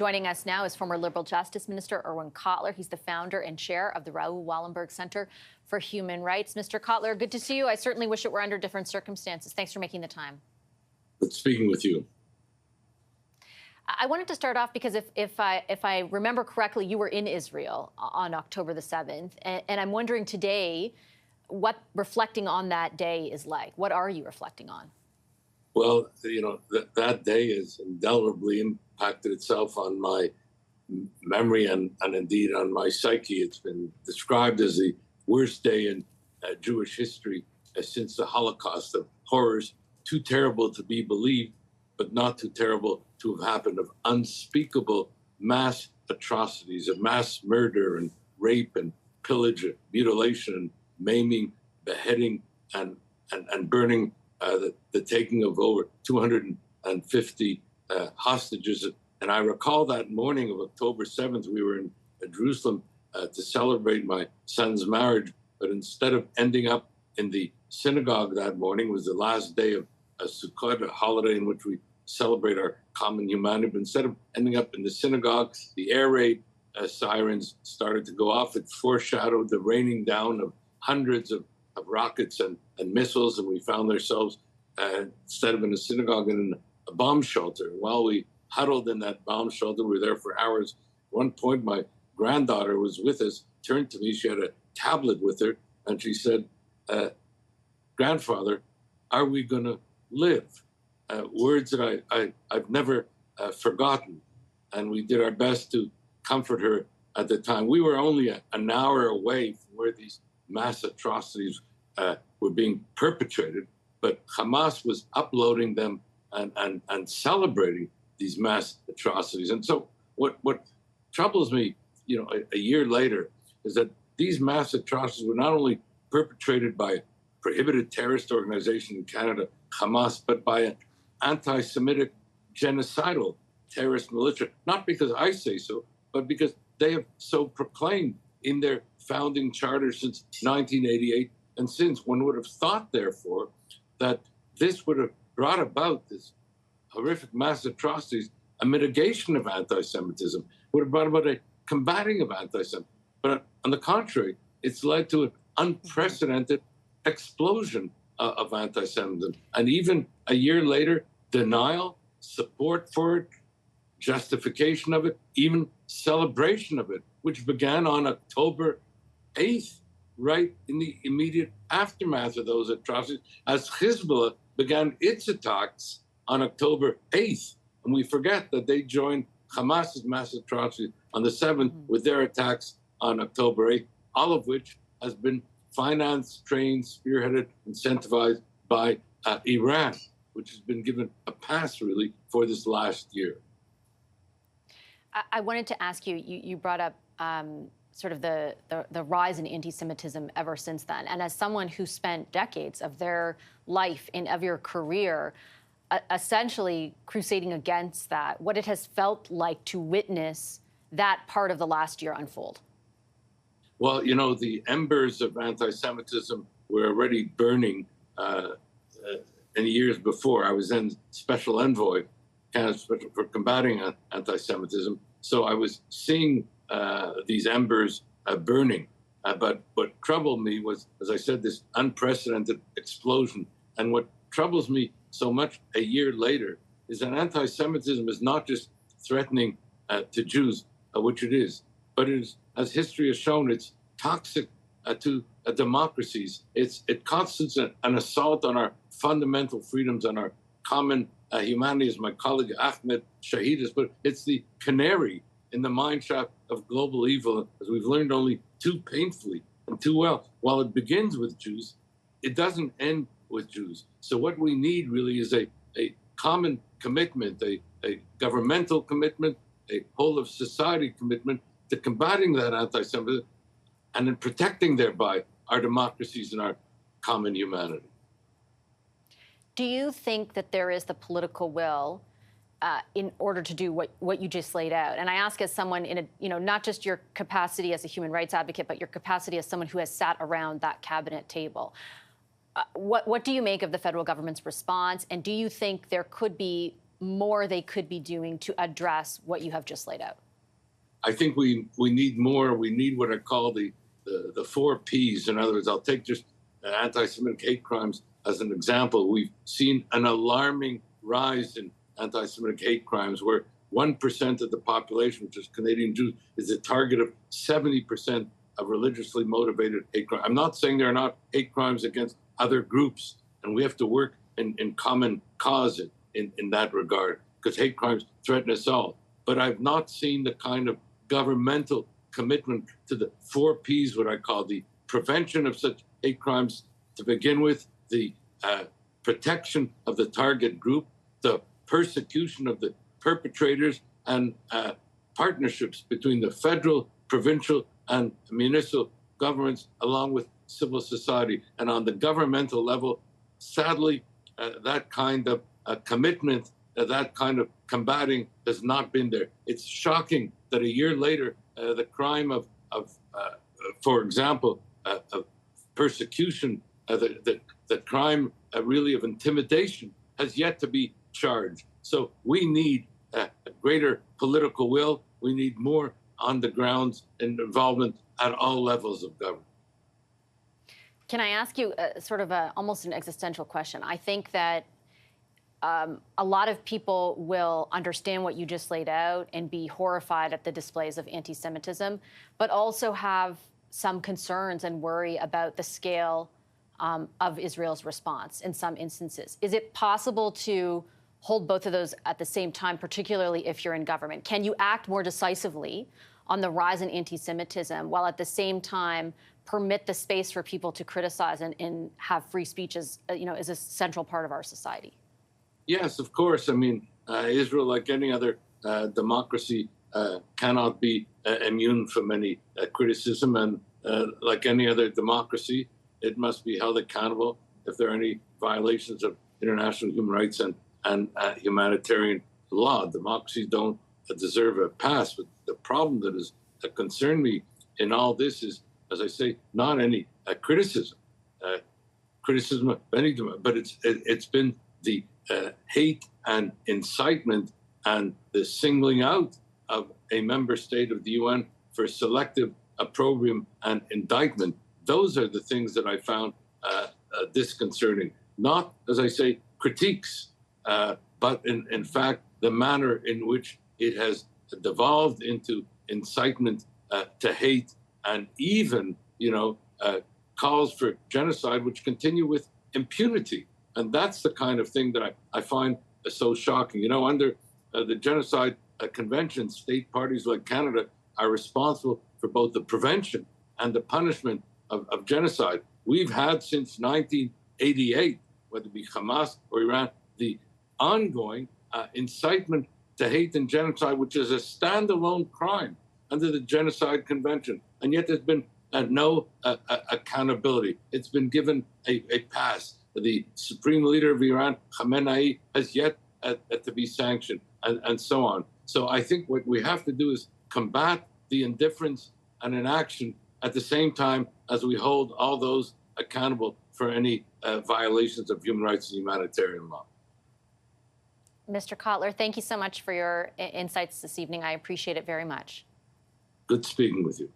Joining us now is former Liberal Justice Minister Irwin Cotler. He's the founder and chair of the Raoul Wallenberg Center for Human Rights. Mr. Cotler, good to see you. I certainly wish it were under different circumstances. Thanks for making the time. Good speaking with you. I wanted to start off because if I remember correctly, you were in Israel on October the 7th. And I'm wondering today what reflecting on that day is like. What are you reflecting on? Well, that day has indelibly impacted itself on my memory and indeed on my psyche. It's been described as the worst day in Jewish history since the Holocaust, of horrors too terrible to be believed, but not too terrible to have happened, of unspeakable mass atrocities, of mass murder and rape and pillage, and mutilation and maiming, beheading and burning, the taking of over 250 hostages. And I recall that morning of October 7th, we were in Jerusalem to celebrate my son's marriage. But instead of ending up in the synagogue that morning, it was the last day of Sukkot, a holiday in which we celebrate our common humanity. But instead of ending up in the synagogue, the air raid sirens started to go off. It foreshadowed the raining down of hundreds of rockets and missiles, and we found ourselves instead of in a synagogue in a bomb shelter. While we huddled in that bomb shelter, we were there for hours. At one point, my granddaughter was with us, turned to me, she had a tablet with her, and she said, "Grandfather, are we going to live?" Words that I've never forgotten. And we did our best to comfort her at the time. We were only an hour away from where these mass atrocities were being perpetrated, but Hamas was uploading them and celebrating these mass atrocities. And so what troubles me, a year later, is that these mass atrocities were not only perpetrated by a prohibited terrorist organization in Canada, Hamas, but by an anti-Semitic genocidal terrorist militia, not because I say so, but because they have so proclaimed in their founding charter since 1988. And since, one would have thought, therefore, that this would have brought about this horrific mass atrocities, a mitigation of anti-Semitism, would have brought about a combating of anti-Semitism. But on the contrary, it's led to an unprecedented explosion of anti-Semitism. And even a year later, denial, support for it, justification of it, even celebration of it, which began on October 8th, right in the immediate aftermath of those atrocities, as Hezbollah began its attacks on October 8th. And we forget that they joined Hamas's mass atrocities on the 7th with their attacks on October 8th, all of which has been financed, trained, spearheaded, incentivized by Iran, which has been given a pass, really, for this last year. I wanted to ask you, you brought up sort of the rise in anti-Semitism ever since then. And as someone who spent decades of their life and of your career essentially crusading against that, what it has felt like to witness that part of the last year unfold. Well, the embers of anti-Semitism were already burning in years before. I was then special envoy for combating anti-Semitism. So I was seeing these embers burning. But what troubled me was, as I said, this unprecedented explosion. And what troubles me so much a year later is that anti-Semitism is not just threatening to Jews, which it is, but it is, as history has shown, it's toxic to democracies. It constitutes an assault on our fundamental freedoms, on our common humanity, as my colleague Ahmed Shahid has put. It's the canary in the mine shaft of global evil, as we've learned only too painfully and too well. While it begins with Jews, it doesn't end with Jews. So what we need really is a common commitment, a governmental commitment, a whole of society commitment to combating that anti-Semitism and in protecting thereby our democracies and our common humanity. Do you think that there is the political will in order to do what you just laid out? And I ask as someone in not just your capacity as a human rights advocate, but your capacity as someone who has sat around that cabinet table. What do you make of the federal government's response? And do you think there could be more they could be doing to address what you have just laid out? I think we need more. We need what I call the 4 Ps. In other words, I'll take just anti-Semitic hate crimes as an example. We've seen an alarming rise in anti-Semitic hate crimes where 1% of the population, which is Canadian Jews, is the target of 70% of religiously motivated hate crimes. I'm not saying there are not hate crimes against other groups, and we have to work in common cause in that regard, because hate crimes threaten us all. But I've not seen the kind of governmental commitment to the 4 Ps, what I call the prevention of such hate crimes to begin with, the protection of the target group, the persecution of the perpetrators, and partnerships between the federal, provincial, and municipal governments, along with civil society. And on the governmental level, sadly, that kind of commitment, that kind of combating has not been there. It's shocking that a year later, the crime of for example, of persecution, the crime really of intimidation has yet to be charged. So we need a greater political will. We need more on the ground involvement at all levels of government. Can I ask you sort of almost an existential question? I think that a lot of people will understand what you just laid out and be horrified at the displays of anti-Semitism, but also have some concerns and worry about the scale of Israel's response in some instances. Is it possible to hold both of those at the same time, particularly if you're in government? Can you act more decisively on the rise in anti-Semitism while at the same time permit the space for people to criticize and have free speech as a central part of our society? Yes, of course. I mean, Israel, like any other democracy, cannot be immune from any criticism. And like any other democracy, it must be held accountable if there are any violations of international human rights and humanitarian law. Democracies don't deserve a pass. But the problem that has concerned me in all this is, as I say, not any criticism of any, but it's been the hate and incitement and the singling out of a member state of the UN for selective opprobrium and indictment. Those are the things that I found disconcerting. Not, as I say, critiques, but in fact, the manner in which it has devolved into incitement to hate and even, calls for genocide, which continue with impunity. And that's the kind of thing that I find so shocking. Under the Genocide Convention, state parties like Canada are responsible for both the prevention and the punishment of genocide. We've had since 1988, whether it be Hamas or Iran, the ongoing incitement to hate and genocide, which is a standalone crime under the Genocide Convention. And yet there's been no accountability. It's been given a pass. The supreme leader of Iran, Khamenei, has yet to be sanctioned, and so on. So I think what we have to do is combat the indifference and inaction at the same time as we hold all those accountable for any violations of human rights and humanitarian law. Mr. Cotler, thank you so much for your insights this evening. I appreciate it very much. Good speaking with you.